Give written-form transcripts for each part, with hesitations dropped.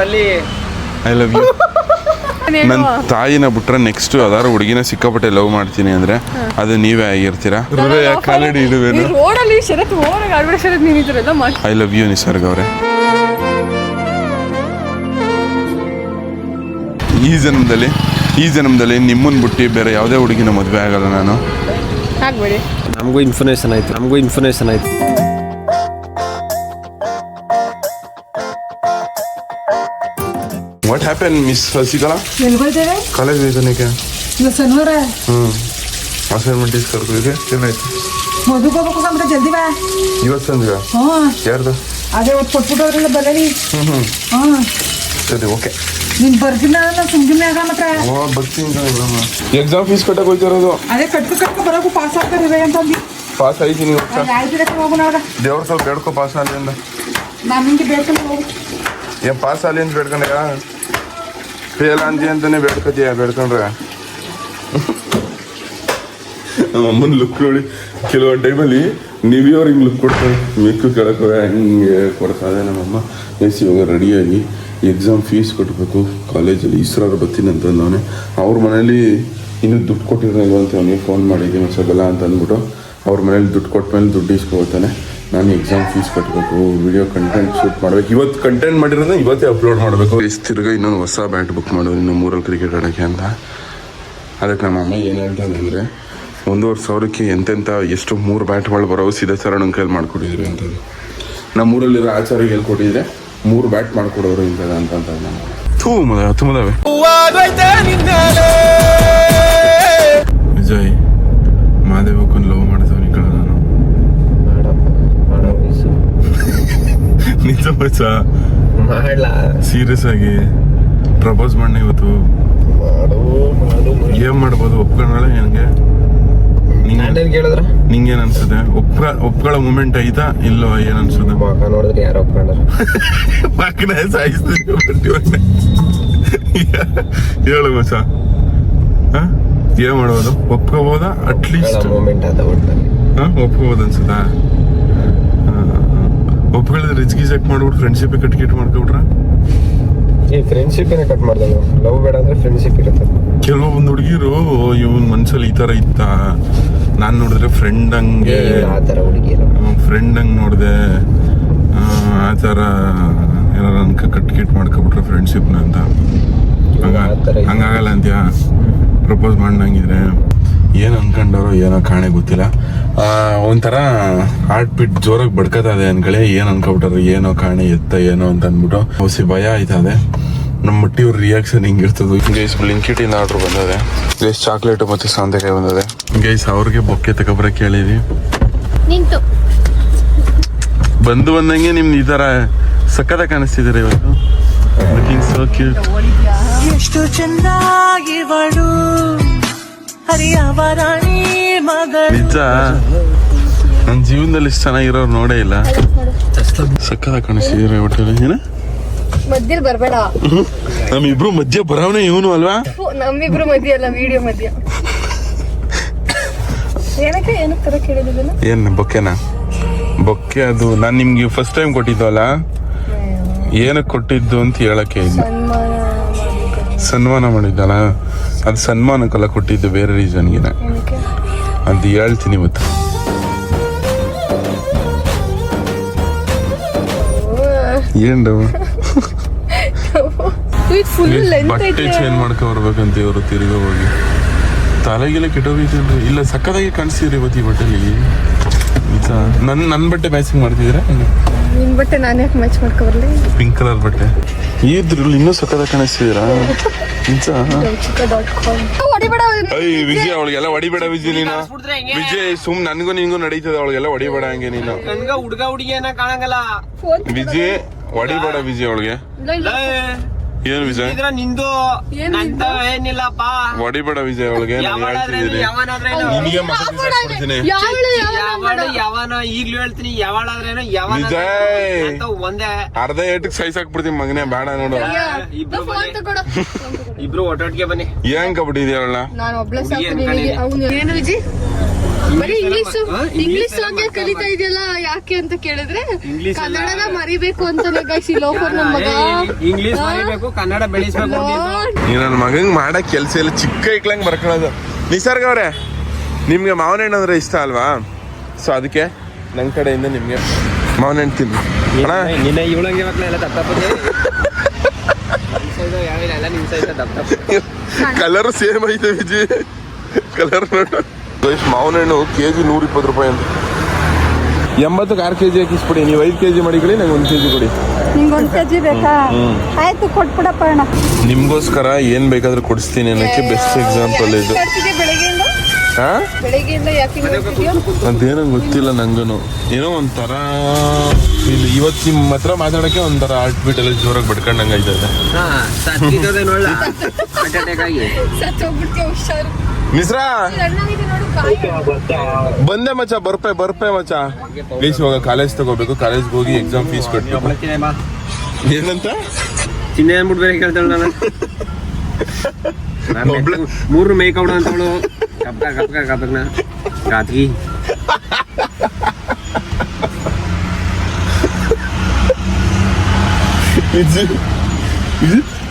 ಅಲ್ಲಿ I love you. ನನ್ನ ತಾಯಿನ ಬಿಟ್ರೆ ನೆಕ್ಸ್ಟ್ ಯಾವ್ದಾರು ಹುಡುಗಿನ ಸಿಕ್ಕಾಪಟ್ಟೆ ಲವ್ ಮಾಡ್ತೀನಿ ಅಂದ್ರೆ ಅದು ನೀವೇ ಆಗಿರ್ತೀರಾ. ಹೃದಯ ಕಾಲಡಿ ಇಡುವೇನು. ರೋಡಲ್ಲಿ ಶರತ್ ಓಡಾಗ ಆಡ್ಬಿಡ ಶರತ್ ನೀವು ಇದರೆಲ್ಲ ಮಾಡಿ. ಐ ಲವ್ ಯು ನಿಸರ್ಗ ಅವರೇ. ಈ ಜನ್ಮದಲ್ಲಿ ನಿಮ್ಮನ್ನ ಬಿಟ್ಟು ಬೇರೆ ಯಾವುದೇ ಹುಡುಗಿನ ಮದುವೆ ಆಗಲ್ಲ ನಾನು. ಆಗ್ಬೇಡಿ. ನಮಗೂ ಇನ್ಫಾರ್ಮೇಷನ್ ಆಯ್ತು. What happen miss Shashikala? ಎಲ್ಗೋಯ್ತೇವೆ ಕಾಲೇಜ್ ವೇತನಕ್ಕೆ ಶನಿವಾರ ಅಸೈನ್ಮೆಂಟ್ ಇಸ್ ಕರ್ಕೋದಿದೆ. ಏನಾಯ್ತು? ಮದುವೆ ಹೋಗ್ಬೇಕು ಅಂದ್ರೆ ಜಲ್ದಿ ಬಾ. ಇವತ್ತು ಸಂಜೆ ಯಾರ್ದು? ಅದೇ ಕೊಟ್ಬಿಟ್ಟವ್ರಲ್ಲ ಬರಲಿ. ಸರಿ ಓಕೆ. ನೀನ್ ಬರ್ದಿಲ್ಲ ನಾನು ಸುಮ್ಮನೆ ಆಗ ಮಾತ್ರ. ಎಕ್ಸಾಮ್ ಫೀಸ್ ಕಟ್ಟಕ್ಕೆ ಹೋಗ್ತಿರೋದು. ಅದೇ ಕಟ್ಕು ಬರೋಕು ಪಾಸ್ ಆಗ್ತಾರೆ ಅಂತಂದು. ಪಾಸ್ ಆಯ್ತೀನಿ. ಹೋಗೋಣ ಅವ್ರ ದೇವ್ರ ಸ್ವಲ್ಪ ಬೇಡ್ಕೊ ಪಾಸ್ ಆಗಲಿ ಅಂದ. ನಾನು ನಿಂಗೆ ಬೇಡ್ಕೊಂಡು ಹೋಗು. ಏನ್ ಪಾಸ್ ಆಗಲಿ ಅಂತ ಬೇಡ್ಕೊಂಡೆ ಫೇಲ್ ಅಂದಿ ಅಂತಾನೆ ಬೇಡ್ಕೊತೀಯ. ಬೇಡ್ಕೊಂಡ್ರೆ ನಮ್ಮ ಅಮ್ಮನ ಲುಕ್ ನೋಡಿ ಕೆಲವೊಂದು ಟೈಮಲ್ಲಿ ನೀವ್ಯವ್ರು ಹಿಂಗೆ ಲುಕ್ ಕೊಡ್ತಾರೆ. ಮಿಕ್ಕು ಕೇಳಕ್ಕೆ ಹಿಂಗೆ ಕೊಡ್ತಾರೆ ನಮ್ಮಮ್ಮ. ಇವಾಗ ರೆಡಿಯಾಗಿ ಎಕ್ಸಾಮ್ ಫೀಸ್ ಕಟ್ಟಬೇಕು ಕಾಲೇಜಲ್ಲಿ. ಇಸ್ರಾರು ಬರ್ತೀನಿ ಅಂತಂದವನೇ. ಅವ್ರ ಮನೇಲಿ ಇನ್ನೂ ದುಡ್ಡು ಕೊಟ್ಟಿರಲಿಲ್ಲ ಅಂತ ಅವನಿಗೆ ಫೋನ್ ಮಾಡಿದ್ದೀನಿ ಸಗಲ್ಲ ಅಂತ ಅಂದ್ಬಿಟ್ಟು ಅವ್ರ ಮನೇಲಿ ದುಡ್ಡು ಕೊಟ್ಟ ಮೇಲೆ ದುಡ್ಡು ಇಸ್ಕೊಳ್ತಾನೆ. ನಾನು ಎಕ್ಸಾಮ್ ಫೀಸ್ ಕಟ್ಟಬೇಕು, ವಿಡಿಯೋ ಕಂಟೆಂಟ್ ಶೂಟ್ ಮಾಡಬೇಕು. ಇವತ್ತು ಕಂಟೆಂಟ್ ಮಾಡಿರೋದನ್ನ ಇವತ್ತೇ ಅಪ್ಲೋಡ್ ಮಾಡಬೇಕು. ತಿರ್ಗ ಇನ್ನೊಂದು ಹೊಸ ಬ್ಯಾಟ್ ಬುಕ್ ಮಾಡೋದು ಇನ್ನು 3 ಕ್ರಿಕೆಟ್ ಆಡೋಕ್ಕೆ ಅಂತ. ಅದಕ್ಕೆ ನಮ್ಮ ಅಮ್ಮ ಏನು ಹೇಳ್ತಾನೆ ಅಂದರೆ 1,500 ಎಂತೆಂಥ ಎಷ್ಟು 3 ಬ್ಯಾಟ್ಗಳು ಬರೋ ಸೀದಾ ಸರಣ ಕೈಲಿ ಮಾಡ್ಕೊಟ್ಟಿದ್ರಿ ಅಂತದ್ದು. ನಮ್ಮೂರಲ್ಲಿರೋ ಆಚಾರ್ಯ ಹೇಳ್ಕೊಟ್ಟಿದ್ರೆ 3 ಬ್ಯಾಟ್ ಮಾಡ್ಕೊಡೋರು ಇಂಥದ ಅಂತ ತುಂಬದಾವೆ. ವಿಜಯ್ ಮಾದೇವಕ್ಕನ್ನು ಲವ್ ಮಾಡ್ತಾವ್ನಿ ಕಣ ನಾನು. ನಿಜ ಬಚ್ಚ ಸೀರಿಯಸ್ ಆಗಿ ಪ್ರಪೋಸ್ ಮಾಡಿ ಇವತ್ತು ಏನ್ ಮಾಡ್ಬೋದು? ಒಪ್ಕೊಂಡಾಳೆ ನನಗೆ. ನಿಂಗೇನ್ ಅನ್ಸುತ್ತೆ? ಒಪ್ಕೊಳ್ಳೋ ಮೂಮೆಂಟ್ ಐತಾ ಇಲ್ಲೋ? ಏನ್ ಅನ್ಸುತ್ತೆ? ನೋಡಿದ್ರೆ ಯಾರು ಒಪ್ಕೊಂಡ್ರ ಪಕ್ಕನೆ ಸಾಯಿಸ್ತೀನಿ. ಹೇಳು ಮಚ್ಚ, ಏನ್ ಮಾಡ್ಬೋದು? ಒಪ್ಕೋಬೋದಾ? ಅಟ್ಲೀಸ್ಟ್ ಮೂಮೆಂಟ್ ಆದ ಒಟ್ಟಲ್ಲಿ ಒಪ್ಕೋಬೋದು ಅನ್ಸುತ್ತಾ? ಒಪ್ಕೊಳ್ಳೋದು ರಿಜ್ಗಿ ಚೆಕ್ ಮಾಡ್ಬಿಟ್ಟು ಫ್ರೆಂಡ್ಶಿಪ್ ಕಟ್ ಮಾಡ್ಕೊಬಿಟ್ರ ಈ ಫ್ರೆಂಡ್ಶಿಪ್ ಕಟ್ ಮಾಡ್ದಾಗ ಲವ್ ಬೇಡ ಅಂದ್ರೆ ಫ್ರೆಂಡ್ಶಿಪ್ ಇರುತ್ತೆ. ಕೆಲವೊಂದು ಹುಡುಗಿರು ಇವನ್ ಮನ್ಸಲ್ಲಿ ಈ ತರ ಇತ್ತ, ನಾನ್ ನೋಡಿದ್ರೆ ಫ್ರೆಂಡ್ ಹಂಗೆ ಫ್ರೆಂಡ್ ಹಂಗ್ ನೋಡ್ದೆ ಆ ತರ ಏನಾರ ಅನ್ಕ ಕಟ್ ಮಾಡ್ಕೊಬಿಟ್ರೆ ಫ್ರೆಂಡ್ಶಿಪ್ನ ಅಂತ. ಹಂಗಾಗಲ್ಲ ಅಂತ್ಯಾ? ಪ್ರಪೋಸ್ ಮಾಡಂಗಿದ್ರೆ ಏನು ಅನ್ಕೊಂಡವ್ರು ಏನೋ ಕಾಣೆ ಗೊತ್ತಿಲ್ಲ. ಒಂಥರ ಹಾರ್ಟ್ ಬೀಟ್ ಜೋರಾಗಿ ಬಡ್ಕತ್ತದೆ ಅನ್ಕಳೆ. ಏನು ಅನ್ಕೊಬಿಟ್ಟಾರ ಏನೋ ಕಾಣೆ ಎತ್ತ ಏನೋ ಅಂತ ಅಂದ್ಬಿಟ್ಟು ಹೊಸಿ ಭಯ ಆಯ್ತದೆ. ನಮ್ಮ ಮಟ್ಟಿ ಇವ್ರ ರಿಯಾಕ್ಷನ್ ಹಿಂಗಿರ್ತದೆ. ಗೈಸ್ ಬ್ಲಿಂಕಿಟಿಂದ ಆರ್ಡ್ರ್ ಬಂದದೆ. ಗೈಸ್ ಚಾಕ್ಲೇಟು ಮತ್ತು ಸೌಂದೆಕಾಯಿ ಬಂದದೆ. ಗೈಸ್ ಅವ್ರಿಗೆ ಬೊಕ್ಕೆ ತಗೊಬರ ಕೇಳಿದ್ವಿ. ಬಂದಂಗೆ ನಿಮ್ದು ಈ ಥರ ಸಕ್ಕತ್ತಾಗಿ ಕಾಣಿಸ್ತಿದ್ದೀರ ಇವತ್ತು. Looking so cute. ಎಷ್ಟು ಚೆನ್ನಾಗಿವಳು ಹರಿಯವರಾಣಿ ಮಗಳು. ನಿಜ ನನ್ನ ಜೀವನದಲ್ಲಿ ಇಷ್ಟು ಚೆನ್ನಾಗಿರೋರು ನೋಡೇ ಇಲ್ಲ. ಸಕ್ಕತ್ತಾಗಿ ಕಾಣಿಸ್ತಿದ್ದೀರ ಒಟ್ಟಲ್ಲಿ. ಏನ ಮಧ್ಯ ಬರ್ಬೇಡ. ನಮ್ಮಿಬ್ರು ಮಧ್ಯ ಬರವನೇ ಇವನು ಅಲ್ವಾ? ನಮ್ಮಿಬ್ರು ಮಧ್ಯ ಅಲ್ಲ, ವಿಡಿಯೋ ಮಧ್ಯ. ಏನಕ್ಕೆ ತರ ಕೇಳಿದ? ಏನ್ ಬೊಕ್ಕೆನಾ? ಬೊಕ್ಕೆ ಅದು ನಾನು ನಿಮ್ಗೆ ಫಸ್ಟ್ ಟೈಮ್ ಕೊಟ್ಟಿದ್ದು ಅಲ್ಲ, ಏನಕ್ಕೆ ಕೊಟ್ಟಿದ್ದು ಅಂತ ಹೇಳಕ್ಕೆ. ಸನ್ಮಾನ ಮಾಡಿದ್ದಲ್ಲ, ಅದು ಸನ್ಮಾನಕ್ಕೆಲ್ಲ ಕೊಟ್ಟಿದ್ದು, ಬೇರೆ ರೀಸನ್ಗಿನ. ಅದು ಹೇಳ್ತೀನಿ ಇವತ್ತು. ಏನು ಬಟ್ಟೆ ಚೇಂಜ್ ಮಾಡ್ಕೊ ಬರ್ಬೇಕಂತ ಇವರು ತಿರುಗ ಹೋಗಿ ತಲೆಗೆಲ್ಲ ಕೆಟ್ಟೋಗೈತೇನ್ರಿ? ಇಲ್ಲ ಸಕ್ಕದಾಗಿ ಕಾಣಿಸ್ತಿದ್ರಿ ಇವತ್ತು ಈ ಬಟ್ಟೆಲಿ. ನಿಜ ನನ್ನ ಬಟ್ಟೆ ಮ್ಯಾಚಿಂಗ್ ಮಾಡ್ತಿದ್ದೀರಾ? ನಿನ್ ಬಟ್ಟೆ ನಾನು ಯಾಕೆ ಮ್ಯಾಚ್ ಮಾಡ್ಕೊ ಬರ್ಲಿ? ಪಿಂಕ್ ಕಲರ್ ಬಟ್ಟೆ ಇದ್ರಲ್ಲಿ ಇನ್ನೂ ಸಕ್ಕದಾಗಿ ಕಾಣಿಸ್ತಿದ್ದೀರಾ? ನಿಜ. ವಿಜಯ್ ಅವಳಿಗೆಲ್ಲ ಹೊಡಿಬೇಡ ವಿಜಯ್. ನೀನು ವಿಜಯ್ ಸುಮ್ ನನ್ಗೂ ನಿನ್ಗೂ ನಡೀತದೆ. ಅವಳಿಗೆಲ್ಲ ಹೊಡಿಬೇಡ ಹಂಗೆ ನೀನು. ಹುಡುಗ ಹುಡುಗಿ ಏನ ಕಾಣಂಗಲ್ಲ ವಿಜಯ್. ಹೊಡಿಬೇಡ ವಿಜಯ್ ಅವಳಿಗೆ. ಏನು ವಿಜಯ್ ನಿಂದು ಏನಿಲ್ಲಪ್ಪ. ಹೊಡಿಬೇಡ ವಿಜಯ್ ಅವಳಿಗೆ. ಯಾವನ ಈಗ್ಲೂ ಹೇಳ್ತೀನಿ, ಯಾವಾದ್ರೇನು ವಿಜಯ್ ಒಂದೇ ಅರ್ಧ ಏಟಕ್ಕೆ ಸೈಸ್ ಹಾಕ್ಬಿಡ್ತೀನಿ ಮಗನೇ. ಬೇಡ ನೋಡು. ಇಬ್ರು ಒಟ್ಟೊಟ್ಟಿಗೆ ಬನ್ನಿ. ಏನ್ ಕಬಡ್ಡಿ ಇದೆಯಲ್ಲ? ನಾನು ಒಬ್ಳೆ ಸಾಕು. ಏನು ವಿಜಯ್ ಬರೀ ಇಂಗ್ಲಿಷ್ ಸಾಂಗ್ ಕಲಿತಾ ಇದೆಯಲ್ಲ ಯಾಕೆ ಅಂತ ಕೇಳಿದ್ರೆ ಕನ್ನಡನ ಮರಿಬೇಕು ಅಂತಾನೆ ಗೈಸ್ ಈ ಲೋಫರ್ ನಮ್ ಮಗ. ಇಂಗ್ಲಿಷ್ ಮರಿಬೇಕು, ಕನ್ನಡ ಬೆಳೆಸ್ಬೇಕು. ನೀ ನನ್ನ ಮಗಂಗೆ ಮಾಡಕ್ ಕೆಲಸ ಎಲ್ಲ ಚಿಕ್ಕ ಇಕ್ಲಂಗೆ ಬರ್ಕೊಳ್ಳೋದು. ನಿಸರ್ಗ ಅವ್ರೆ, ನಿಮ್ಗೆ ಮಾವಿನ ಹಣ್ಣು ಅಂದ್ರೆ ಇಷ್ಟ ಅಲ್ವಾ? ಸೊ ಅದಕ್ಕೆ ನನ್ನ ಕಡೆಯಿಂದ ನಿಮ್ಗೆ ಮಾವಿನ ಹಣ್ಣು ತಿನ್ನಿ ಅಣ್ಣ. ನಿನ್ನ ಇವಳಂಗೆ ಮಕ್ಕಳ ಎಲ್ಲ ತಪ್ಪದೆ ಎಲ್ಲ ನಿಮ್ ಸೈಡ್ ತಪ್ಪ. ಕಲರ್ ಸೇಮ್ ಐತೆ ವಿಜಿ, ಕಲರ್ ನೋಡು. ಮಾವಿನ ಹಣ್ಣು ಕೆಜಿ 120 ರೂಪಾಯಿ ಅಂತ. 80ಕ್ಕೆ 6 kg ಹಾಕಿಸ್ಬಿಡಿ. ನೀವು 5 kg ಮಾಡಿಕೊಳ್ಳಿ, ನಂಗೆ 1 kg ಕೊಡಿ. ನಿಂಗೆ 1 kg ಬೇಕಾ? ಆಯ್ತು ಕೊಟ್ಬಿಡಪ್ಪ ಅಣ್ಣ. ನಿಮ್ಗೋಸ್ಕರ ಏನ್ ಬೇಕಾದ್ರೂ ಕೊಡಿಸ್ತೀನಿ ಅನ್ನಕ್ಕೆ ಬೆಸ್ಟ್ ಎಕ್ಸಾಂಪಲ್ ಇದು. ಬೆಳಗ್ಗೆಯಿಂದ ಯಾಕೆ ಅದೇನೋ ಗೊತ್ತಿಲ್ಲ ನಂಗೂನು. ಏನೋ ಒಂಥರ ಇಲ್ಲಿ ಇವತ್ತು ನಿಮ್ಮ ಹತ್ರ ಮಾತಾಡಕ್ಕೆ ಒಂಥರ ಹಾರ್ಟ್ ಬೀಟ್ ಎಲ್ಲ ಜೋರಾಗಿ ಬಡ್ಕೊಂಡಂಗೆ ಆಯ್ತದೆ. ಮಿಸ್ರಾ ಬಂದೆ ಮಚ್ಚ, ಬರ್ಪೆ ಮಚ್ಚ. ಪ್ಲೀಸ್ ಇವಾಗ ಕಾಲೇಜ್ ತಗೋಬೇಕು, ಕಾಲೇಜ್ಗೆ ಹೋಗಿ ಎಕ್ಸಾಮ್ ಫೀಸ್ ಕಟ್ಟಬೇಕು. ಏನಂತ ಚಿನ್ನ ಅಂದ್ಬಿಟ್ಟು ಬೇರೆ ಕೇಳ್ತಾಳ ನಾನು. 3 ಮೇಕೌಟ್ ಅಂತವಳು ಕಪ್ಪ ರಾತ್ರಿ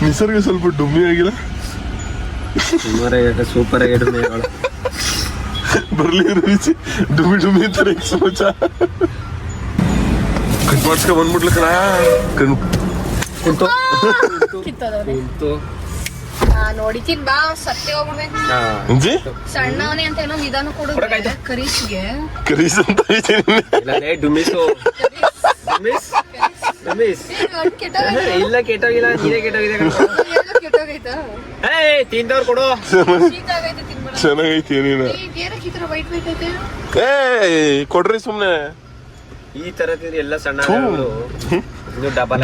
ನಿಸರ್ಗ ಸ್ವಲ್ಪ ಡುಮ್ಮಿ ಆಗಿಲ್ಲ. ಸೂಪರ್ ಆಗಿ ಬರ್ಲಿ ರುಚಿ ಡುಮ್ಮಿ ತರ ಮಚ್ಚ. ಕಟ್ ಮಾಡ್ಸ್ಕೊ ಬಂದ್ಬಿಡ್ಲ ನೋಡಿತೀನಿ ಬಾ ಸತ್ಯ ಹೋಗ್ಬೇಕು. ಸಣ್ಣವನೇ ಅಂತ ಏನೋ ನಿಧಾನ ಕೊಡೋದು ಕರೀಶ್ಗೆ. ಕರೀಸ್ ಅಂತ ಇಲ್ಲ ಕೆಟ್ಟೋಗಿಲ್ಲ, ನೀರೇ ಕೆಟ್ಟೋಗಿದೆ. ಕೆಟ್ಟೋಗೈತಾ? ತಿಂದವ್ರು ಕೊಡು. ಚೆನ್ನಾಗೈತಿ ನೀನು. ಏ ಕೊಡ್ರಿ ಸುಮ್ನೆ. ಈ ತರ ತಿಂದ್ರೆ ಎಲ್ಲ ಸಣ್ಣ ಡಬಲ್.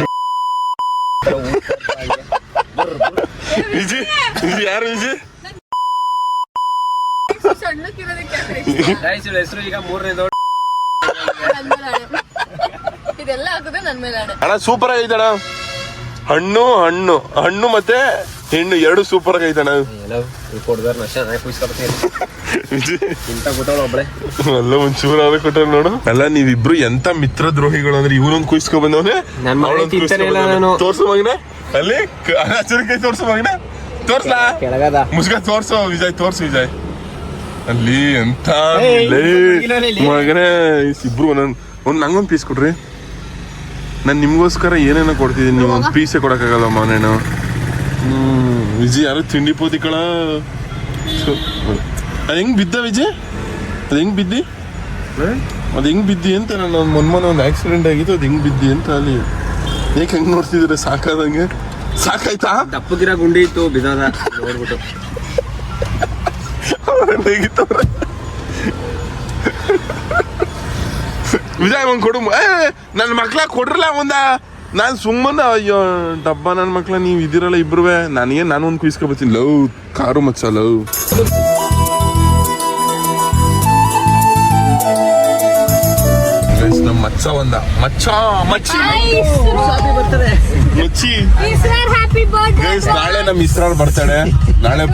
ವಿಜಿ ಯಾರು ವಿಜಿ? ಹೆಸರು ಈಗ 3ನೇ ಇದೆಲ್ಲ ಆಗೋದೇ ನನ್ ಮೇಲೆ ಅಣ್ಣ. ಸೂಪರ್ ಆಗೈತಣ್ಣ. ಹಣ್ಣು ಮತ್ತೆ ಹೆಣ್ಣು 2 ಸೂಪರ್ ಆಗೈತಣ್ಣ. ಅಲ್ಲ ಒಂಚೂರು ಕೊಟ್ಟ ನೋಡು. ಅಲ್ಲ ನೀವಿಬ್ರು ಎಂತ ಮಿತ್ರ ದ್ರೋಹಿಗಳು ಅಂದ್ರೆ ಇವ್ರೊಂದು ಕುಯ್ಸ್ಕೊ ಬಂದವನೇ. ತೋರ್ಸು ಮಗನ ಅಲ್ಲಿ ಆಚರಿಕೆ, ತೋರ್ಸು ಮಗನ, ತೋರ್ಸ್ಲಾ ಮುಸ್ಕ ತೋರ್ಸು ವಿಜಯ್, ತೋರ್ಸು ವಿಜಯ್ ಅಲ್ಲಿ ಎಂತ ಮಗನೇ. ಇಬ್ರು ನಂಗೊಂದು ಪೀಸ್ ಕೊಡ್ರಿ. ನಾನು ನಿಮ್ಗೋಸ್ಕರ ಏನೇನೋ ಕೊಡ್ತಿದ್ದೀನಿ, ನೀವು ಒಂದು ಪೀಸೇ ಕೊಡಕ್ಕಾಗಲ್ಲ ಮಾನೇನು. ವಿಜಯ್ ಯಾರು ತಿಂಡಿ ಪೋತಿ ಕಳ. ಅದು ಹೆಂಗ್ ಬಿದ್ದ ವಿಜಯ್? ಅದು ಹೆಂಗ್ ಬಿದ್ದಿ? ಅದು ಹೆಂಗ್ ಬಿದ್ದಿ ಅಂತ ನಾನು ಮೊನ್ನೆ ಒಂದು ಆಕ್ಸಿಡೆಂಟ್ ಆಗಿತ್ತು. ಅದು ಹೆಂಗ್ ಬಿದ್ದಿ ಅಂತ ಅಲ್ಲಿ ಏಕೆ ಹೆಂಗ್ ನೋಡ್ತಿದ್ರೆ ಸಾಕಾದಂಗೆ. ಸಾಕಾಯ್ತಾ? ದಪ್ಪಗಿರ ಗುಂಡಿ ಇತ್ತು ಬಿದ್ದದ ನೋಡ್ಬಿಟ್ಟು ವಿಜಯ್ ಒಂದ್ ಕೊಡು. ನನ್ನ ಮಕ್ಳ ಕೊಡ್ರಲ್ಲ ಒಂದ. ನಾನು ಸುಮ್ಮನೆ ಅಯ್ಯೋ ಡಬ್ಬ ನನ್ನ ಮಕ್ಳ ನೀವು ಇದಿರಲ್ಲ ಇಬ್ರುವೆ. ನಾನು ಒಂದು ಕುಯ್ಸ್ಕೊಬತ್ತೀನಿ. ಲವ್ ಕಾರು ಮಚ್ಚ ಲವ್. ನಮ್ಮ ಮಚ್ಚ ಒಂದ ಮಚ್ಚಿ ಗೈಸ್. ನಾಳೆ ನಮ್ಮ ಇಸ್ರಾರ್ ಬರ್ತಾಳೆ. ನಾಳೆ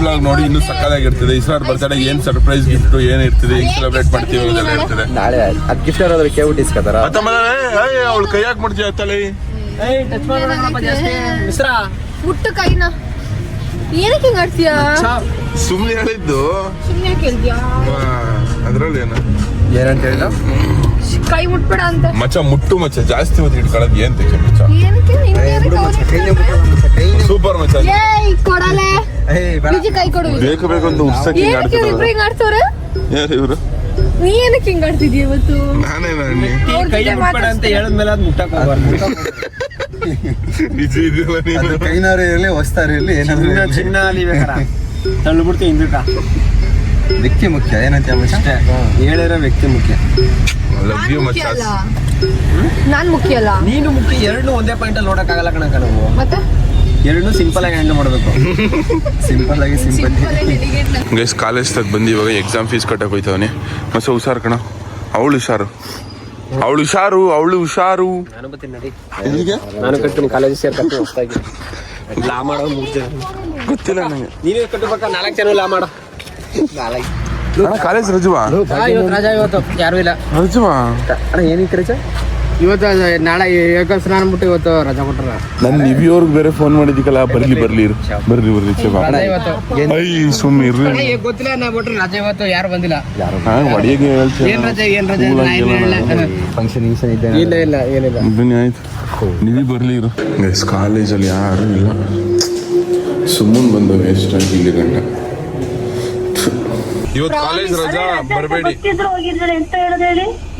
ಬ್ಲಾಗ್ ನೋಡಿ ಇನ್ನೂ ಸಕ್ಕದಾಗಿರ್ತದೆ. ಇಸ್ರಾರ್ ಬರ್ತಾಳೆ. ಏನ್ ಸರ್ಪ್ರೈಸ್ ಗಿಫ್ಟ್ ಏನ್ ಇರ್ತದೆ, ಹೆಂಗ್ ಸೆಲೆಬ್ರೇಟ್ ಮಾಡ್ತೀವಿ ಅದೆಲ್ಲ ಇರ್ತದೆ. ನಾಳೆ ಅದ್ ಗಿಫ್ಟ್ ಯಾರಾದ್ರೂ ಕೇಳ್ಬಿಟ್ಟು ಇಸ್ಕೊತಾರ. ಅವಳು ಕೈ ಹಾಕಿ ಮಾಡ್ತೀವಿ ಅತ್ತಲೆ. ಮುಟ್ಟು ಕೈನ ಏನಕ್ಕೆ ಹಿಂಗ್ ಆಡ್ತೀಯ? ಸುಮ್ನೆ ಹೇಳಿದ್ದು. ಸುಮ್ನೆ ಕೇಳ್ತೀಯಾ? ಅದ್ರಲ್ಲಿ ಏನಂತ ಹೇಳಿದ? ಕೈ ಮುಟ್ಬೇಡ ಅಂತ. ಮಚ್ಚ ಮುಟ್ಟು ಮಚ್ಚ ಜಾಸ್ತಿ ಹೊತ್ತು ಇಟ್ಕೊಳ್ಳೋದು ಏನ್ ತೆಗೆ ಮಚ್ಚ. ಸೂಪರ್ ಮಚ್ಚ. ಕೊಡಲೆ ಕೈ ಕೊಡು. ಬೇಕು ಅಂತ ಉರ್ಸಕ್ಕೆ ಹಿಂಗ್ ಆಡ್ತವ್ರೆ. ಯಾರು ಇವ್ರು? ನೀ ಏನಕ್ಕೆ ಹಿಂಗ್ ಆಡ್ತಿದ್ಯ ಇವತ್ತು? ನಾನೇ ಕೈ ಮುಟ್ಬೇಡ ಅಂತ ಹೇಳಿದ್ಮೇಲೆ ಅದ್ ಮುಟ್ಟಕ್ ಹೋಗ್ಬಾರ್ದು. ನಿಜ ಇದೆಯಲ್ಲ ನೀನು. ಕೈನಾರು ಇರಲಿ ಹೊಸ್ತಾರು ಇರಲಿ ಏನಾದ್ರು ಚಿನ್ನ ಅಲಿಬೇಕಾರ ತಳ್ಳಿಬಿಡ್ತೀವಿ ಹಿಂದಕ್ಕ. ವ್ಯಕ್ತಿ ಮುಖ್ಯ. ಏನಂತ ಅಷ್ಟೇ ಹೇಳಿರೋ ವ್ಯಕ್ತಿ ಮುಖ್ಯ. ನಾನ್ ಮುಖ್ಯ ಅಲ್ಲ, ನೀನು ಮುಖ್ಯ. ಎರಡು ಒಂದೇ ಪಾಯಿಂಟ್ ಅಲ್ಲಿ ನೋಡಕ್ ಆಗಲ್ಲ ಕಣಕ ನಾವು. ಮತ್ತೆ ಎರಡು ಸಿಂಪಲ್ ಆಗಿ ಹ್ಯಾಂಡಲ್ ಮಾಡಬೇಕು. ಸಿಂಪಲ್ ಆಗಿ ಗೈಸ್ ಕಾಲೇಜ್ ತಗ ಬಂದು ಇವಾಗ ಎಕ್ಸಾಮ್ ಫೀಸ್ ಕಟ್ಟಕ್ಕೆ ಹೋಯ್ತವನಿ. ಮಸ ಹುಷಾರು ಕಣ. ಅವಳು ಹುಷಾರು. ನಾನು ಬರ್ತೀನಿ ನಡಿ. ನಾನು ಕಟ್ತೀನಿ ಕಾಲೇಜ್ ಸೇರ್ಕತ್ತೀನಿ ಹೊಸದಾಗಿ. ಲಾ ಮಾಡೋ ಮುಗ್ದೆ ಗೊತ್ತಿಲ್ಲ ನನಗೆ. ನೀವೇ ಕಟ್ಟಬೇಕಾ? 4 ಜನ ಲಾ ಮಾಡೋ. 4 ಕಾಲೇಜ್ ರಜವಾ ಇವತ್ತು ರಜಾ ಇವತ್ತು ಯಾರು ಇಲ್ಲ ರಜವಾ ಅಣ್ಣ ಏನಿತ್ತು ರಜೆ ಇವತ್ತು ನಾಳೆ ಏಕಸ್ನಾನ ಅಂದ್ಬಿಟ್ಟು ಇವತ್ತು ರಜಾ ಕೊಟ್ರ ನನ್ನ ನಿವಿಯವ್ರಿಗೆ ಬೇರೆ ಫೋನ್ ಮಾಡಿದಿಕ್ಕಲ್ಲ ಬರ್ಲಿ ಚೇಬಾ ಐ ಸುಮ್ಮನೆ ಇರ್ರಿ ಗೊತ್ತಿಲ್ಲ ನಾ ಬಿಟ್ರೆ ರಜಾ ಇವತ್ತು ಯಾರು ಬಂದಿಲ್ಲ ಒಡೆಗೆ ಏನ್ ರಜೆ ಫಂಕ್ಷನ್ ಇದೆ ಇಲ್ಲ ಏನಿಲ್ಲ ಬನ್ನಿ ಆಯ್ತು ನೀವೇ ಬರ್ಲಿ ಇರು ಗೈಸ್ ಕಾಲೇಜಲ್ಲಿ ಯಾರು ಇಲ್ಲ ಸುಮ್ಮನೆ ಬಂದವೆ ಎಷ್ಟಾಗಿ ಇಲ್ಲಿ ಗಂಟ ಇವತ್ತು ಕಾಲೇಜ್ ರಜಾ ಬರಬೇಡಿ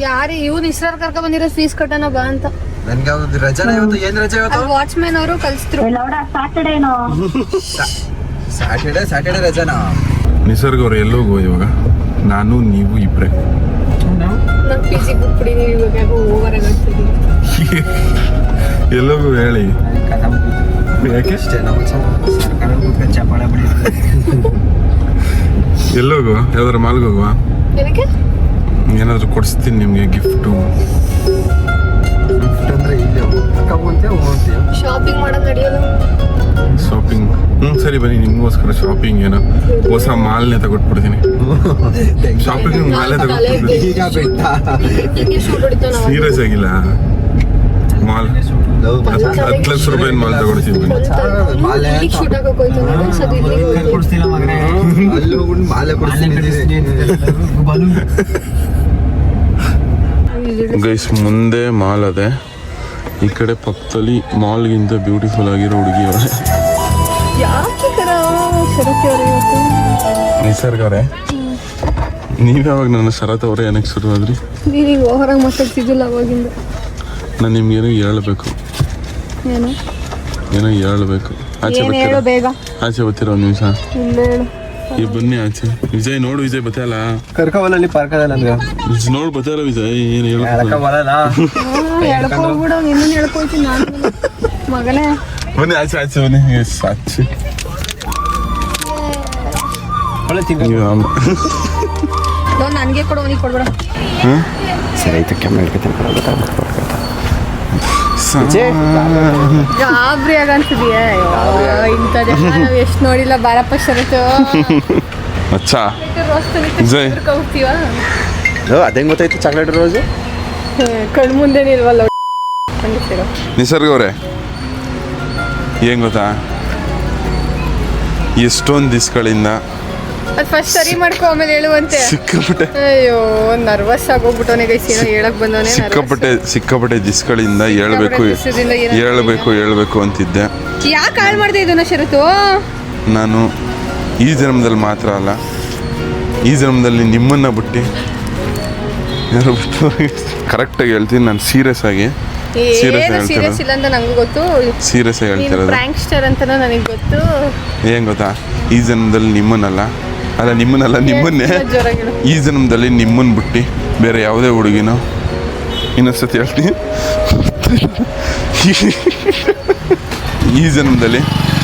ಯಾರು ಇವ್ನು ಇಸ್ರಾರ್ ಕರ್ಕ ಬಂದಿರೋ ಫೀಸ್ ಕಟ್ಟೋಣ ಬಾ ಅಂತ ನನ್ಗೆ ಯಾವ್ದು ರಜಾನ ಇವತ್ತು ಏನ್ ರಜೆ ಇವತ್ತು ವಾಚ್ಮ್ಯಾನ್ ಅವರು ಕಳಿಸಿದ್ರು ಸ್ಯಾಟರ್ಡೇ ರಜಾನಾ ನಿಸರ್ಗ ಅವ್ರು ಎಲ್ಲೋಗೋ ಇವಾಗ ನಾನು ನೀವು ಇಬ್ರೆ ನನ್ ಪಿ ಜಿ ಬಿಟ್ಬಿಡಿ ನೀವು ಇವಾಗ ಯಾಕೋ ಓವರ್ ಆಗ್ತಿದ್ದೀವಿ ಎಲ್ಲೋಗು ಹೇಳಿ ಯಾಕೆ ಅಷ್ಟೇ ನಾವು ಸರ್ಕಾರ ಬಿಟ್ಟು ಚಪಾಳ ಬಿಡಿ ಎಲ್ಲೋಗು ಯಾವ್ದಾರು ಮಾಲ್ಗೆ ಹೋಗುವ ಏನಕ್ಕೆ ಏನಾದ್ರು ಕೊಡಿಸ್ತೀನಿ ನಿಮ್ಗೆ ಗಿಫ್ಟು ಗಿಫ್ಟ್ ಅಂದ್ರೆ ಇಲ್ಲಿ ಹೋಗ್ತೀವಿ ಶಾಪಿಂಗ್ ಮಾಡೋದು ನಡೆಯೋದು ಶಾಪಿಂಗ್ ಸರಿ ಬನ್ನಿ ನಿಮ್ಗೋಸ್ಕರ ಶಾಪಿಂಗ್ ಏನೋ ಹೊಸ ಮಾಲ್ನೇ ತಗೊಟ್ಬಿಡ್ತೀನಿ ಶಾಪಿಂಗ್ ಮಾಲೇ ತಗೊಟ್ಬಿಡ್ತೀನಿ ಈಗ ಬೆಟ್ಟ ಹಿಂಗೆ ಶೂಟ್ ಹೊಡಿತಾವ ನಾವು ಸೀರಿಯಸ್ ಆಗಿಲ್ಲ ಮಾಲ್ 10 ಲಕ್ಷ ರೂಪಾಯಿ ಮಾಲ್ ತಗೊಡ್ತೀನಿ ಬನ್ನಿ ಇಲ್ಲಿಗೆ ಶೂಟ್ ಹಾಕಕ್ ಹೋಯ್ತು ಸದ್ ಇಲ್ಲಿಗೆ ಹೋಯ್ತು ಅಲ್ಲಿ ಹೋಗ್ಬಿಟ್ಟು ಮಾಲೆ ಕೊಡ್ತೀನಿ ಗೈಸ್ ಮುಂದೆ ಮಾಲ್ ಅದೇ ಈ ಕಡೆ ಪಕ್ಕದಲ್ಲಿ ಮಾಲ್ಗಿಂತ ಬ್ಯೂಟಿಫುಲ್ ಆಗಿರೋ ಹುಡುಗಿ ಅವರೇ ಯಾಕೆ ತರ ಶರತ್ ಅವ್ರೆ ಇವತ್ತು ನಿಸರ್ಗ ಅವರೇ ನೀವು ಯಾವಾಗ ನನ್ನ ಶರತ್ ಅವರೇ ಏನಕ್ಕೆ ಶುರು ಆದ್ರಿ ನೀನು ಈಗ ಹೊರಗೆ ಮಾತಾಡ್ತಿದ್ದಿಲ್ಲ ಅವಾಗಿಂದ ನಾನು ನಿಮ್ಗೇನೋ ಹೇಳ್ಬೇಕು ಏನು ಏನೋ ಹೇಳ್ಬೇಕು ಆಚೆ ಏನು ಹೇಳು ಬರ್ತೀರಾ ಬೇಗ ಆಚೆ ಬರ್ತೀರಾ ಒಂದು ನಿಮಿಷ ಇಲ್ಲ ಹೇಳು ಈ ಬನ್ನಿ ಆಚೆ ವಿಜಯ್ ನೋಡು ವಿಜಯ್ ಬತ್ತಲ್ಲ ಕರ್ಕವಲ್ಲಿ ಪಾರ್ಕದಲ್ಲಿ ಅಂದ್ರೆ ನೋಡು ಬತ್ತಲ್ಲ ವಿಜಯ್ ಏನು ಹೇಳ ಬರಲ್ಲ ಹೇಳ್ಕೊಬಿಡು ನಿನ್ನ ಹೇಳ್ಕೊಳ್ತೀನಿ ನಾನು ಮಗನೇ ಬನ್ನಿ ಆಚೆ ಆಚೆ ಬನ್ನಿ ಎಸ್ ಆಚೆ ನೀವು ನನಗೆ ಕೊಡು ಅವನಿಗೆ ಕೊಡ್ಬೇಡ ಸರಿ ಆಯ್ತು ಕ್ಯಾಮ್ರಾ ಹಿಡ್ಕೊತೀನಿ ಗಾಬರಿ ಆಗಂತಿದೀಯ ಇಂಥ ಜನ ನಾವು ಎಷ್ಟು ನೋಡಿಲ್ಲ ಬಾರಪ್ಪ ಶರತ್ತು ಅಚ್ಚಾ ವಿಜಯ್ ಹೋಗ್ತೀವ ಅದೇಂಗ್ ಗೊತ್ತಾಯ್ತು ಚಾಕ್ಲೇಟ್ ರೋಸು ಕಣ್ ಮುಂದೆನೇ ಇಲ್ವಲ್ಲ ನಿಸರ್ಗ ಅವರೇ ಏನ್ ಗೊತ್ತಾ ಎಷ್ಟೊಂದು ದಿಸ್ಗಳಿಂದ ಅದು ಫಸ್ಟ್ ಸರಿ ಮಾಡ್ಕೊ ಆಮೇಲೆ ಹೇಳುವಂತೆ ಸಿಕ್ಕಾಪಟ್ಟೆ ಅಯ್ಯೋ ನರ್ವಸ್ ಆಗೋಗ್ಬಿಟ್ಟವನೇ ಗೈಸ್ ಏನೋ ಹೇಳಕ್ ಬಂದವನೇ ಸಿಕ್ಕಾಪಟ್ಟೆ ದಿಸ್ಗಳಿಂದ ಹೇಳ್ಬೇಕು ಅಂತಿದ್ದೆ ಯಾಕೆ ಹಾಳು ಮಾಡಿದೆ ಇದನ್ನ ಶರತ್ತು ನಾನು ಈ ಜನ್ಮದಲ್ಲಿ ಮಾತ್ರ ಅಲ್ಲ ಈ ಜನ್ಮದಲ್ಲಿ ನಿಮ್ಮನ್ನ ಬಿಟ್ಟು ಯಾರು ಬಿಟ್ಟು ಕರೆಕ್ಟಾಗಿ ಹೇಳ್ತೀನಿ ನಾನು ಸೀರಿಯಸ್ ಆಗಿ ಏನು ಸೀರಿಯಸ್ ಇಲ್ಲ ಅಂತ ನಂಗೂ ಗೊತ್ತು ಸೀರಿಯಸ್ ಆಗಿ ನೀನು ಹೇಳ್ತಿರೋದು ಪ್ರಾಂಕ್ಸ್ಟರ್ ಅಂತ ನನಗೆ ಗೊತ್ತು ಏನ್ ಗೊತ್ತಾ ಈ ಜನ್ಮದಲ್ಲಿ ನಿಮ್ಮನ್ನೇ ಜೋರಾಗಿಡು ಈ ಜನ್ಮದಲ್ಲಿ ನಿಮ್ಮನ್ನ ಬಿಟ್ಟು ಬೇರೆ ಯಾವುದೇ ಹುಡುಗಿನೋ ಇನ್ನೊಂದ್ಸತಿ ಹೇಳ್ತೀನಿ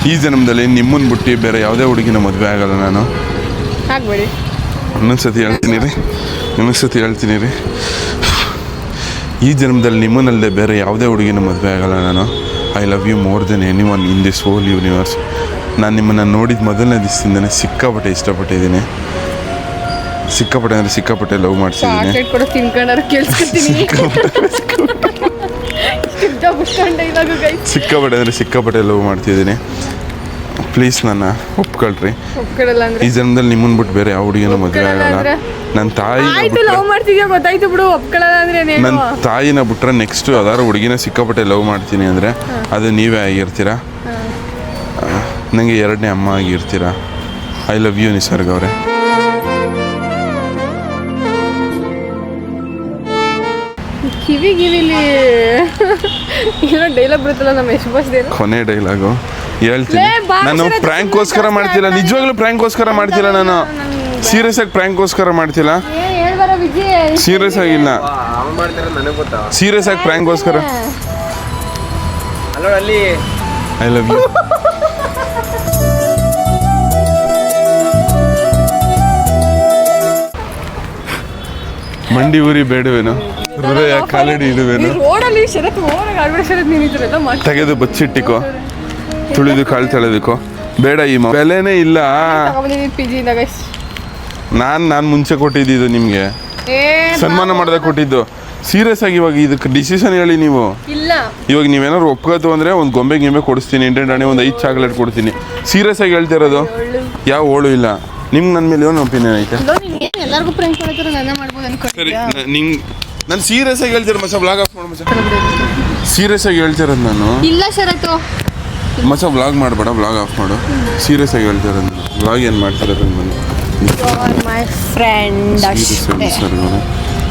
ಈ ಜನ್ಮದಲ್ಲಿ ನಿಮ್ಮನ್ನ ಬಿಟ್ಟು ಬೇರೆ ಯಾವುದೇ ಹುಡುಗಿನ ಮದುವೆ ಆಗಲ್ಲ ನಾನು ಆಗ್ಬೇಡಿ ಇನ್ನೊಂದ್ಸತಿ ಹೇಳ್ತೀನಿ ರೀ ಈ ಜನ್ಮದಲ್ಲಿ ನಿಮ್ಮನ್ನಲ್ಲದೆ ಬೇರೆ ಯಾವುದೇ ಹುಡುಗಿನ ಮದುವೆ ಆಗಲ್ಲ ನಾನು I love you more than any one in this whole universe ನಾನು ನಿಮ್ಮನ್ನು ನೋಡಿದ ಮೊದಲನೇ ದಿವಸದಿಂದನೇ ಸಿಕ್ಕಾಪಟ್ಟೆ ಇಷ್ಟಪಟ್ಟಿದ್ದೀನಿ ಸಿಕ್ಕಾಪಟ್ಟೆ ಲವ್ ಮಾಡ್ತಿದ್ದೀನಿ ಚಾಕ್ಲೇಟ್ ಕೂಡ ತಿನ್ಕೊಂಡಾರು ಕೇಳಿಸ್ಕೊತೀನಿ ಸಿಕ್ಕಾಪಟ್ಟೆ ಲವ್ ಮಾಡ್ತಿದ್ದೀನಿ ಪ್ಲೀಸ್ ನನ್ನ ಒಪ್ಕೊಳ್ರಿ ಒಪ್ಕೊಳ್ಳಲ್ಲ ಅಂದ್ರೆ ಈ ಜನ್ಮದಲ್ಲಿ ನಿಮ್ಮನ್ನ ಬಿಟ್ಟು ಬೇರೆ ಯಾವ ಹುಡುಗಿನ ಮದುವೆ ಆಗಲ್ಲ ನನ್ನ ಲವ್ ಮಾಡ್ತಿದ್ಯಾ ಗೊತ್ತಾಯ್ತು ಬಿಡು ಒಪ್ಕೊಳ್ಳಲ್ಲ ಅಂದ್ರೆ ನನ್ನ ತಾಯಿನ ಬಿಟ್ರೆ ನೆಕ್ಸ್ಟ್ ಯಾವ್ದಾದ್ರು ಹುಡುಗಿನ ಸಿಕ್ಕಾಪಟ್ಟೆ ಲವ್ ಮಾಡ್ತೀನಿ ಅಂದರೆ ಅದು ನೀವೇ ಆಗಿರ್ತೀರಾ ನನಗೆ ಎರಡನೇ ಅಮ್ಮ ಆಗಿರ್ತೀರಾ ಐ ಲವ್ ಯು ನಿಸರ್ಗ ಅವರೇ ಕಿವಿಲಿ ಏನೋ ಡೈಲಾಗ್ ಬರುತ್ತಲ್ಲ ನಮ್ಮ ಎಷ್ಟು ಬಸ್ದೇನು ಕೊನೆ ಡೈಲಾಗು ಹೇಳ್ತೀನಿ ನಾನು ಪ್ರ್ಯಾಂಕ್ಗೋಸ್ಕರ ಮಾಡ್ತಿಲ್ಲ ನಿಜವಾಗ್ಲೂ ಪ್ರ್ಯಾಂಕ್ಗೋಸ್ಕರ ಮಾಡ್ತಿಲ್ಲ ನಾನು ಸೀರಿಯಸ್ ಆಗಿ ಪ್ರ್ಯಾಂಕ್ಗೋಸ್ಕರ ಮಾಡ್ತಿಲ್ಲ ಸೀರಿಯಸ್ ಆಗಿಲ್ಲ ಸೀರಿಯಸ್ ಆಗಿ ಪ್ರ್ಯಾಂಕ್ಗೋಸ್ಕರ ಐ ಲವ್ ಯು ಮಂಡಿ ಊರಿ ಬೇಡವೇನು ಹೃದಯ ಕಾಲಡಿ ಇಡುವೇನು ರೋಡಲ್ಲಿ ಶರತ್ ಓರಾಗ ಆಡ್ಬಿಡ ಶರತ್ ನೀನು ಇದೆಲ್ಲ ಮಾಡಿ ತೆಗೆದು ಬಚ್ಚಿಟ್ಟಿಕೋ ತುಳಿದು ಕಾಳು ತಳೆದಕ್ಕೋ ಬೇಡ ಈ ಬೆಲೆನೇ ಇಲ್ಲ ತಗೊಂಡಿದ್ದೀನಿ ಪಿ ಜಿಯಿಂದ ಗೈಸ್ ನಾನು ಮುಂಚೆ ಕೊಟ್ಟಿದ್ದು ನಿಮಗೆ ಸನ್ಮಾನ ಮಾಡದೆ ಕೊಟ್ಟಿದ್ದು. ಸೀರಿಯಸ್ ಆಗಿ ಇವಾಗ ಇದಕ್ಕೆ ಡಿಸಿಷನ್ ಹೇಳಿ ನೀವು. ಇಲ್ಲ ಇವಾಗ ನೀವೇನಾದ್ರು ಒಪ್ಕೋತು ಅಂದರೆ ಒಂದು ಗೊಂಬೆ ಕೊಡಿಸ್ತೀನಿ, ಇಂಟೆಂಟಾಣಿ ಒಂದು 5 ಚಾಕ್ಲೇಟ್ ಕೊಡ್ತೀನಿ. ಸೀರಿಯಸ್ ಆಗಿ ಹೇಳ್ತಾ ಇರೋದು. ಯಾವ ಓಳು ಇಲ್ಲ ನಿಮ್ಗೆ ನನ್ನ ಮೇಲೆ ಏನು ಒಪಿನಿಯನ್ ಐತೆ? ಎಲ್ಲರಿಗೂ ಫ್ರೆಂಡ್ಸ್ ಕೊಡ್ತಾರೆ, ನನ್ನ ಮಾಡ್ಬೋದು ಸರಿ ಅನ್ಕೊಂಡಿದ್ಯಾ? ನಾನು ಸೀರಿಯಸ್ ಆಗಿ ಹೇಳ್ತಿರೋ ಮಚ್ಚ, ವ್ಲಾಗ್ ಆಫ್ ಮಾಡು ಮಚ್ಚ. ಸೀರಿಯಸ್ ಆಗಿ ಹೇಳ್ತಿರೋದು ನಾನು. ಇಲ್ಲ ಶರತ್ತು ಮಚ್ಚ ವ್ಲಾಗ್ ಮಾಡಬೇಡ, ವ್ಲಾಗ್ ಆಫ್ ಮಾಡು. ಸೀರಿಯಸ್ ಆಗಿ ಹೇಳ್ತಿರೋದು ನಾನು. ವ್ಲಾಗ್ ಏನು ಮಾಡ್ತಿರೋದು ನಾನು ಮೈ ಫ್ರೆಂಡ್ ಅಷ್ಟೇ.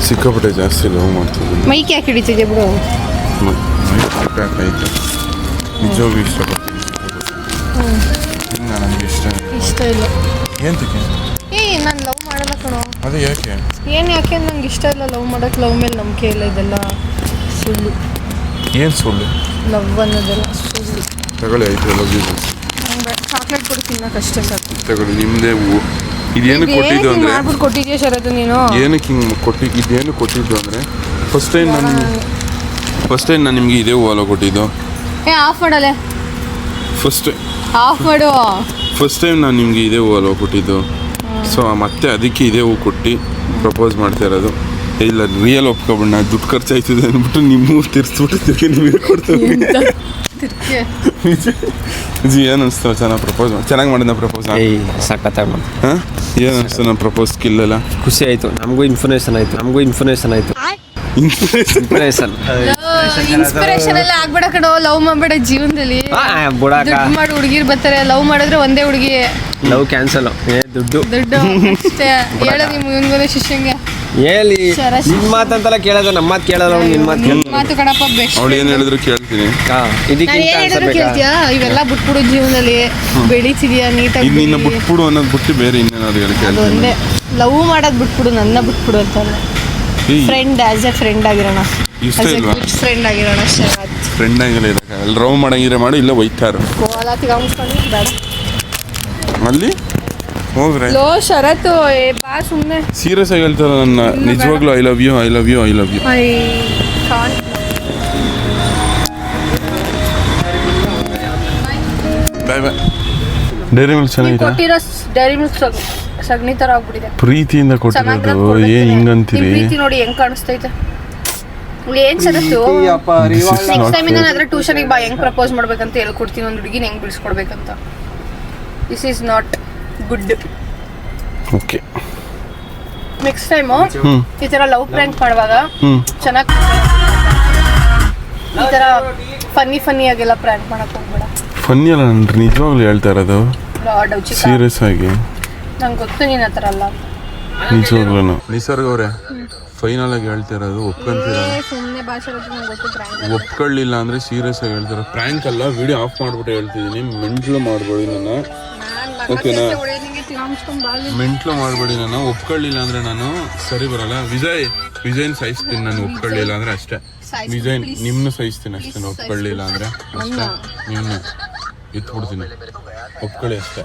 ಸಿಕ್ಕಾಪಟ್ಟೆ ಜಾಸ್ತಿ ಲವ್ ಮಾಡ್ತಿದ್ದೀನಿ. ಮೈಕ್ ಯಾಕೆ ಹಿಡಿತಿದ್ಯಾ ಬಿಡು? ಐತೆ ನಿಜವಾಗ್ಲೂ ಇಷ್ಟಪಡ್ತೀನಿ. ನನಗೆ ಇಷ್ಟ ಇಲ್ಲ. ಏಂತಕ್ಕೆ? ನಾನು ಲವ್ ಮಾಡಲ್ಲ ಕಣೋ. ಅದೇ ಯಾಕೆ? ಏನು ಯಾಕೆ ನಂಗೆ ಇಷ್ಟ ಇಲ್ಲ ಲವ್ ಮಾಡೋಕ್ಕೆ. ಲವ್ ಮೇಲೆ ನಂಬಿಕೆ ಇಲ್ಲ. ಇದೆಲ್ಲ ಸುಳ್ಳು. ಏನು ಸುಳ್ಳು? ಲವ್ ಅನ್ನೋದೆಲ್ಲ ಸುಳ್ಳು. ತಗೊಳ್ಳಿ ಆಯ್ತು, ಲವ್ ಯು. ಚಾಕ್ಲೇಟ್ ಕೊಡಿ ತಿನ್ನೋಕ್ಕಷ್ಟೇ ಸಾಕು. ತಗೊಳ್ಳಿ ನಿಮ್ಮದೇ. ಇದೇನು ಕೊಟ್ಟಿದ್ದು ಅಂದರೆ ಮಾಡ್ಬಿಟ್ಟು ಕೊಟ್ಟಿದ್ಯಾ ಶರತ್ತು ನೀನು? ಏನಕ್ಕೆ ಹಿಂಗೆ ಇದೇನು ಕೊಟ್ಟಿದ್ದು ಅಂದರೆ ಫಸ್ಟ್ ಟೈಮ್ ನಾನು ನಿಮಗೆ ಇದೇ ಹೂವಲ್ಲ ಕೊಟ್ಟಿದ್ದು. ಆಫ್ ಮಾಡಲೆ. ಆಫ್ ಮಾಡು. ಫಸ್ಟ್ ಟೈಮ್ ನಾನು ನಿಮಗೆ ಇದೇ ಹೂವಲ್ಲ ಕೊಟ್ಟಿದ್ದು. ಸೊ ಮತ್ತೆ ಅದಕ್ಕೆ ಇದೇ ಹೂ ಕೊಟ್ಟು ಪ್ರಪೋಸ್ ಮಾಡ್ತಾ ಇರೋದು. ಇಲ್ಲ ರಿಯಲ್ ಒಪ್ಕೊಬಿಡ, ದುಡ್ಡು ಖರ್ಚಾಯ್ತದೆ ಅಂದ್ಬಿಟ್ಟು ನಿಮ್ಮೂರು ತಿರ್ಸ್ಬಿಟ್ಟು ನಿಮಗೆ ಕೊಡ್ತೇವೆ. ಜಿ ಏನು ಅನಿಸ್ತು? ಚೆನ್ನಾಗಿ ಮಾಡಿದ ಪ್ರಪೋಸ್. ಸಖತ್ತಾಗಿ ಮಾಡಿ. ಹಾಂ ಏನು ಅನಿಸ್ತು ನಮ್ಮ ಪ್ರಪೋಸ್ ಸ್ಕಿಲ್ ಎಲ್ಲ? ಖುಷಿ ಆಯಿತು. ನಮಗೂ ಇನ್ಫಾರ್ಮೇಷನ್ ಆಯಿತು. ಇನ್ಸ್ಪಿರೇಷನ್ ಎಲ್ಲ ಆಗ್ಬೇಡ ಕಣೋ. ಲವ್ ಮಾಡ್ಬೇಡ ಜೀವನದಲ್ಲಿ. ಬುಡಾಕ ದುಡ್ಡು ಮಾಡಿ ಹುಡುಗಿರ್ ಬರ್ತಾರೆ. ಲವ್ ಮಾಡಿದ್ರೆ ಒಂದೇ ಹುಡುಗಿ. Love cancel. ದುಡ್ಡು ಅಷ್ಟೇ. ಹೇಳು ನಿಮ್ಮ ಶಿಷ್ಯಂಗೆ ಹೇಳಿ. ನಿನ್ ಮಾತಂತೆಲ್ಲ ಕೇಳೋದು, ನಮ್ಮ ಮಾತು ಕೇಳೋದು. ನಿನ್ ಮಾತು ಕಣಪ್ಪ ಬೆಸ್ಟ್. ಅವಳು ಏನು ಹೇಳಿದ್ರು ಕೇಳ್ತೀನಿ. ಕೇಳ್ತೀಯಾ? ಇವೆಲ್ಲ ಬಿಟ್ಬಿಡು ಜೀವನದಲ್ಲಿ. ಬೆಳಿತಿದ್ಯಾ ನೀಟಾಗಿ. ನಿನ್ನ ಬಿಟ್ಬಿಡು ಅನ್ನೋದು ಬಿಟ್ಟು ಬೇರೆ ಇನ್ನೇನಾದ್ರು ಹೇಳಿ ಕೇಳ್ತೀನಿ. ಒಂದೇ ಲವ್ ಮಾಡೋದು ಬಿಟ್ಬಿಡು, ನನ್ನ ಬಿಟ್ಬಿಡು ಅಂತಲ್ಲ. ಫ್ರೆಂಡ್ ಆಸ್ ಎ ಫ್ರೆಂಡ್ ಆಗಿರೋಣ. ಇಷ್ಟ ಇಲ್ವಾ? ಫ್ರೆಂಡ್ ಆಗಿರೋಣ ಅಷ್ಟೇ. ಫ್ರೆಂಡ್ ಆಗಿಲ್ಲ ಇರೋಕ್ಕಾಗಲ್ಲ. ಲವ್ ಮಾಡಂಗಿದ್ರೆ ಮಾಡಿ, ಇಲ್ಲ ಒಯ್ತಾರು ಬೇಡ ಅಲ್ಲಿ ಹೋಗ್ರೆ. ಲೋ ಶರತ್ತು ಬಾ ಸುಮ್ಮನೆ. ಸೀರಿಯಸ್ ಆಗಿ ಹೇಳ್ತಾರೆ ನನ್ನ. ನಿಜವಾಗ್ಲೂ I love you. Bye bye. Dairy Milk ಚೆನ್ನಾಗಿದೆ. ಕೊಟ್ಟಿರೋ ಡೈರಿ ಮಿಲ್ಕ್ ಸಗಣಿ ತರ ಆಗ್ಬಿಟ್ಟಿದೆ. ಪ್ರೀತಿಯಿಂದ ಕೊಟ್ಟಿರೋದು. ಏನ್ ಹಿಂಗಂತೀರಿ? ಪ್ರೀತಿ ನೋಡಿ ಹೆಂಗ್ ಕಾಣಿಸ್ತೈತೆ. ಏನ್ ಸರತ್ತು? ನೆಕ್ಸ್ಟ್ ಟೈಮ್ ಏನಾದ್ರೆ ಟ್ಯೂಷನ್ಗೆ ಬಾ, ಹೆಂಗ್ ಪ್ರಪೋಸ್ ಮಾಡ್ಬೇಕಂತ ಹೇಳ್ಕೊಡ್ತೀನಿ. ಒಂದು ಹುಡುಗಿನ ಹೆಂಗ್ ಬಿಡಿಸ್ಕೊಡ್ಬೇಕಂತ. This is not good. Okay next time ಈ ತರ ಲವ್ ಪ್ರ್ಯಾಂಕ್ ಮಾಡುವಾಗ ಚೆನ್ನಾಗಿ ಈ ತರ ಫನ್ನಿ ಆಗೆಲ್ಲ ಪ್ರ್ಯಾಂಕ್ ಮಾಡಕ್ ಹೋಗ್ಬೇಡ. ಫನ್ನಿ ಅಲ್ಲ, ನಾನು ನಿಜವಾಗ್ಲೂ ಹೇಳ್ತಾ ಇರೋದು. ಸೀರಿಯಸ್ ಆಗಿ ನಂಗೆ ಗೊತ್ತು ನೀನ್ ಆ ಥರ ಅಲ್ಲ. ನಿಜವಾಗ್ಲೂ ನಿಸರ್ಗ ಅವರೇ ಫೈನಲ್ ಆಗಿ ಹೇಳ್ತಾ ಇರೋದು. ಸುಮ್ಮನೆ ಭಾಷೆ ಒಪ್ಕೊಳ್ಳಿಲ್ಲ ಅಂದ್ರೆ ಸೀರಿಯಸ್ ಆಗಿ ಹೇಳ್ತಾರೆ. ಪ್ರ್ಯಾಂಕ್ ಅಲ್ಲ, ವಿಡಿಯೋ ಆಫ್ ಮಾಡ್ಬಿಟ್ಟು ಹೇಳ್ತಿದ್ದೀನಿ. ಮೆಂಟ್ಲು ಮಾಡ್ಬೇಡಿ ನನ್ನ, ಓಕೆನಾ? ಮೆಂಟ್ಲು ಮಾಡ್ಬೇಡಿ ನನ್ನ. ಒಪ್ಕೊಳ್ಳಿಲ್ಲ ಅಂದ್ರೆ ನಾನು ಸರಿ ಬರಲ್ಲ. ವಿಜಯನ್ ಸಹಿಸ್ತೀನಿ ನಾನು. ಒಪ್ಕೊಳ್ಳಿಲ್ಲ ಅಂದ್ರೆ ಅಷ್ಟೇ. ವಿಜಯನ್ ನಿಮ್ನ ಸಹಿಸ್ತೀನಿ ಅಷ್ಟೇ. ಒಪ್ಕೊಳ್ಳಿಲ್ಲ ಅಂದ್ರೆ ಅಷ್ಟೇ. ನಿಮ್ನ ಎತ್ಬಿಡ್ತೀನಿ. ಒಪ್ಕೊಳ್ಳಿ ಅಷ್ಟೇ.